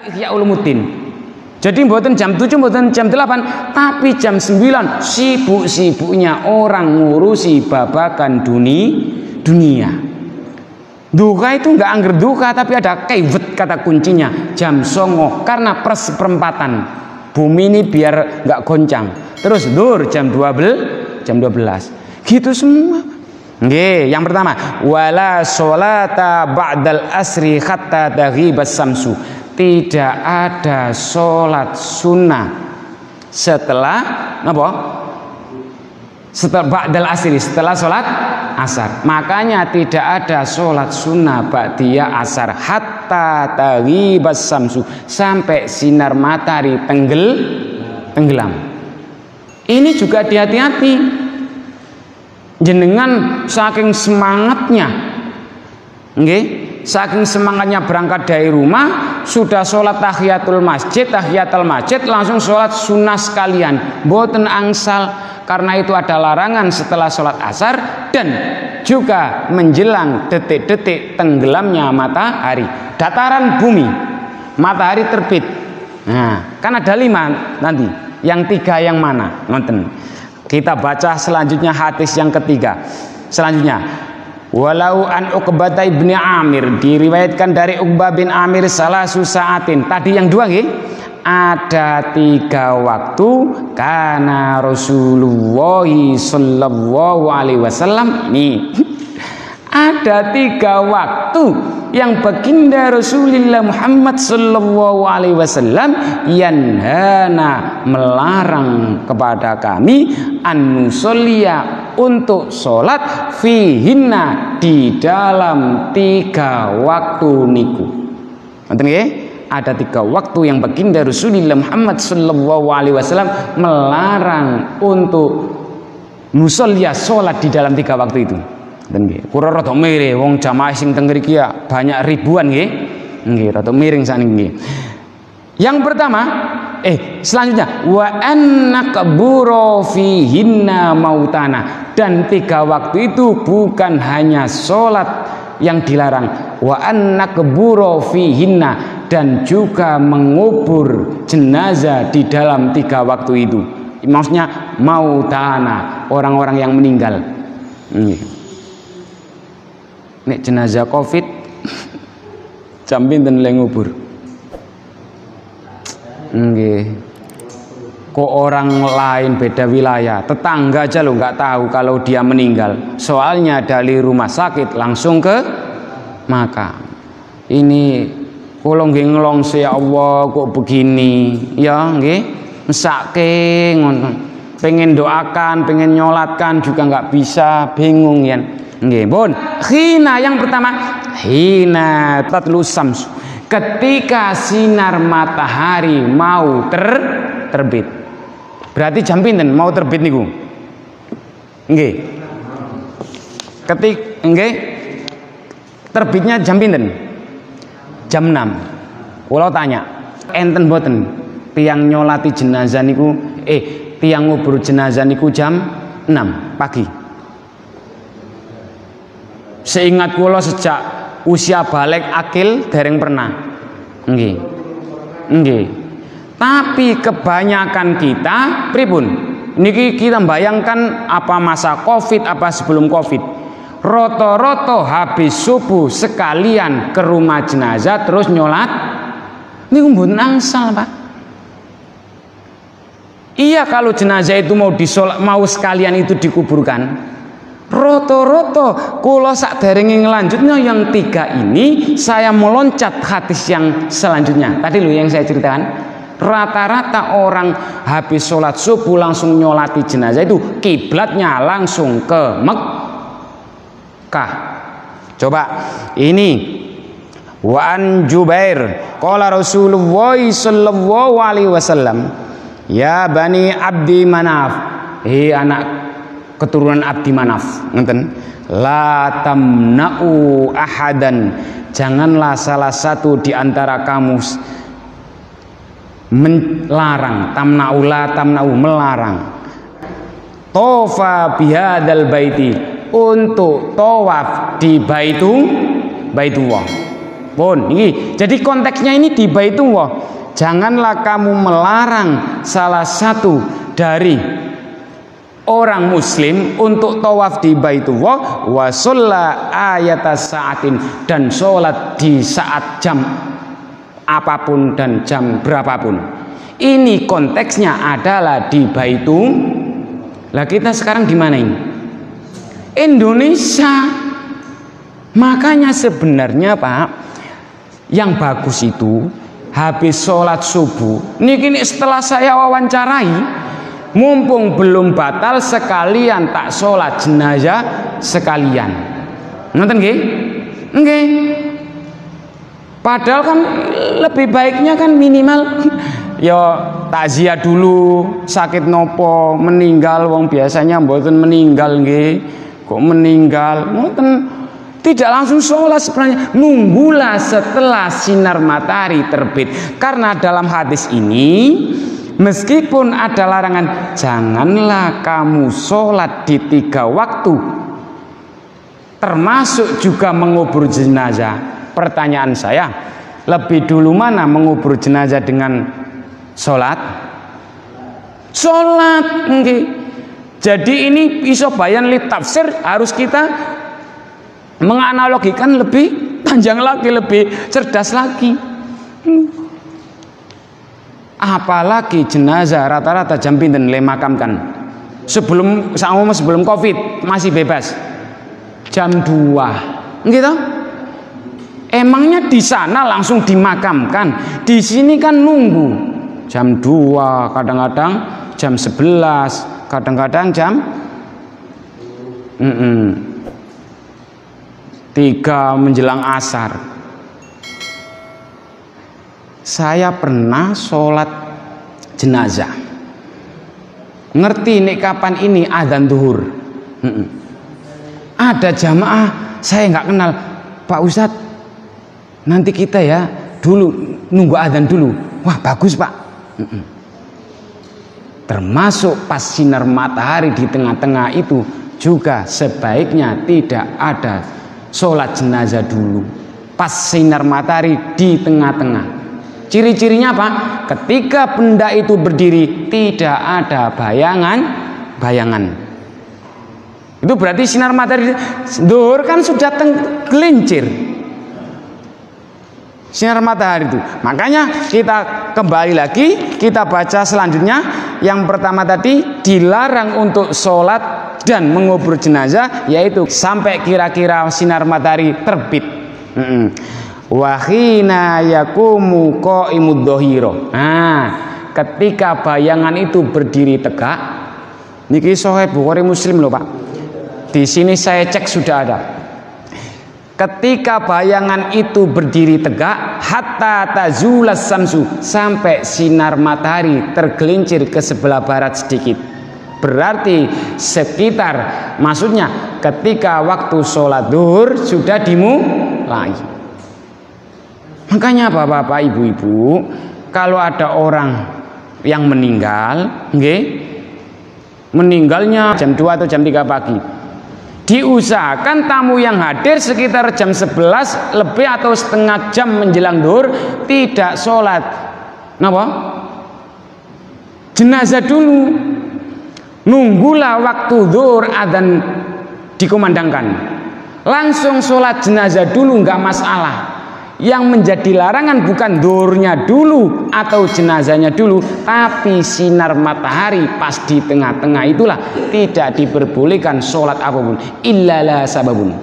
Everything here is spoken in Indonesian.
Ihya Ulumuddin. Jadi mboten jam 7, mboten jam 8, tapi jam 9 sibuk-sibuknya orang ngurusi babakan dunia. Duka itu enggak angger duka, tapi ada kaiwet kata kuncinya. Jam 9 karena perempatan bumi ini biar enggak goncang. Terus dur jam 12, gitu semua. Nggih, yang pertama, wala sholata ba'dal asri hatta taghibas samsu. Tidak ada sholat sunnah setelah apa? Setelah ba'dal asri, setelah sholat asar. Makanya tidak ada sholat sunnah ba'diyah asar hatta taghibas samsu, sampai sinar matahari tenggelam. Ini juga hati-hati. Jenengan saking semangatnya, nggih, saking semangatnya berangkat dari rumah, sudah sholat tahiyatul masjid langsung sholat sunnah sekalian, boten angsal, karena itu ada larangan setelah sholat asar dan juga menjelang detik-detik tenggelamnya matahari, dataran bumi, matahari terbit. Nah, kan ada 5 nanti, yang 3 yang mana? Nonton. Kita baca selanjutnya hadis yang ketiga. Selanjutnya, walau an Uqbah bin Amir, diriwayatkan dari Uqbah bin Amir salasu saatin. Tadi yang 2 nggih. Ada 3 waktu karena Rasulullah sallallahu alaihi wasallam nih. Ada 3 waktu yang baginda Rasulullah Muhammad sallallahu alaihi wasallam yanhana, melarang kepada kami an-nusolliya, untuk sholat fihinna, di dalam 3 waktu niku. Ngerti nggih? Ada 3 waktu yang baginda Rasulullah Muhammad sallallahu alaihi wasallam melarang untuk nusolliya, sholat di dalam 3 waktu itu. Nggih, kula rada miring wong jamaah sing teng mriki ya banyak ribuan nggih. Nggih, rada miring sakniki nggih. Yang pertama, selanjutnya wa annakburu fihinna mautana, dan 3 waktu itu bukan hanya sholat yang dilarang, wa annakburu fihinna, dan juga mengubur jenazah di dalam 3 waktu itu. Maksudnya mautana, orang-orang yang meninggal. Nek jenazah Covid jam pinten le ngubur? Nggih. Kok orang lain beda wilayah, tetangga aja lo nggak tahu kalau dia meninggal. Soalnya dari rumah sakit langsung ke makam. Ini kula nggih ngelongso, ya Allah kok begini ya nggih. Mesake ngono. Pengen doakan, pengen nyolatkan juga nggak bisa, bingung ya. Nggih, pun. Hina yang pertama, hina tatlus syams, ketika sinar matahari mau terbit. Berarti jam pinten mau terbit niku? Nggih. Nggih. Terbitnya jam pinten? Jam 6. Kula tanya, enten boten tiang nyolati jenazah niku tiang ngubur jenazah niku jam 6 pagi? Seingat kula sejak usia balik akil dereng pernah. Nggih. Nggih. Tapi kebanyakan kita pripun? Niki kita bayangkan apa masa Covid apa sebelum Covid. Roto-roto habis subuh sekalian ke rumah jenazah terus nyolat. Niku mboten angsal, Pak. Iya, kalau jenazah itu mau sekalian itu dikuburkan. Roto-roto kula sakderenge ngelanjutnya yang 3 ini, saya meloncat hadis yang selanjutnya. Tadi loh yang saya ceritakan, rata-rata orang habis sholat subuh langsung nyolati jenazah itu kiblatnya langsung ke Mekah. Coba ini wa an Jubair qala Rasulullah sallallahu alaihi wasallam, ya bani Abdi Manaf, anak keturunan Abdi Manaf, ngenten, la tamna'u ahadan, janganlah salah satu di antara kamu melarang, tamna'u, la tamna'u, melarang, tofa bihadal baiti, untuk tawaf di Baitullah. pun ini. Jadi konteksnya ini di Baitullah. Janganlah kamu melarang salah satu dari orang muslim untuk tawaf di Baitullah wa sholla ayatas sa'atin, dan sholat di saat jam apapun dan jam berapapun. Ini konteksnya adalah di Baitullah. Lah kita sekarang di mana ini? Indonesia. Makanya sebenarnya Pak, yang bagus itu habis sholat subuh niki setelah saya wawancarai, mumpung belum batal sekalian tak sholat jenazah sekalian. Nonton nggih? Nggih. Padahal kan lebih baiknya kan minimal ya takziah dulu, sakit nopo, meninggal, wong biasanya mboten meninggal nggih. Kok meninggal? Mboten. Tidak langsung sholat sebenarnya, nunggulah setelah sinar matahari terbit. Karena dalam hadis ini, meskipun ada larangan, janganlah kamu sholat di 3 waktu, termasuk juga mengubur jenazah. Pertanyaan saya, lebih dulu mana mengubur jenazah dengan sholat? Sholat, okay. Jadi ini iso bayan li tafsir, harus kita menganalogikan lebih panjang lagi, lebih cerdas lagi. Apalagi jenazah rata-rata jam pinten le makamkan. Sebelum Covid masih bebas. Jam 2. Gitu. Emangnya di sana langsung dimakamkan. Di sini kan nunggu. Jam 2, kadang-kadang jam 11, kadang-kadang jam 3 menjelang asar. Saya pernah sholat jenazah. Ngerti nih kapan ini adzan zuhur. Ada jamaah saya nggak kenal. Pak Ustadz, nanti kita ya dulu nunggu adzan dulu. Wah bagus Pak. Termasuk pas sinar matahari di tengah-tengah itu juga sebaiknya tidak ada sholat jenazah dulu pas sinar matahari di tengah-tengah. Ciri-cirinya apa? Ketika benda itu berdiri tidak ada bayangan. Itu berarti sinar matahari zuhur kan sudah gelincir sinar matahari itu. Makanya kita kembali lagi, kita baca selanjutnya. Yang pertama tadi dilarang untuk sholat dan mengubur jenazah, yaitu sampai kira-kira sinar matahari terbit. Wa khina yaqumu qa'imud dhahira. Nah, ketika bayangan itu berdiri tegak, niki Sahih Bukhari Muslim loh Pak. Di sini saya cek sudah ada. Ketika bayangan itu berdiri tegak, hatta tazulas samsu, sampai sinar matahari tergelincir ke sebelah barat sedikit. Berarti sekitar, maksudnya ketika waktu sholat zuhur sudah dimulai. Makanya bapak-bapak, ibu-ibu, kalau ada orang yang meninggal, meninggalnya jam 2 atau jam 3 pagi, diusahakan tamu yang hadir sekitar jam 11 lebih atau setengah jam menjelang zuhur tidak sholat jenazah dulu. Nunggulah waktu zuhur adzan dikumandangkan, langsung sholat jenazah dulu, nggak masalah. Yang menjadi larangan bukan zuhurnya dulu atau jenazahnya dulu, tapi sinar matahari pas di tengah-tengah itulah tidak diperbolehkan sholat apapun illa sababun.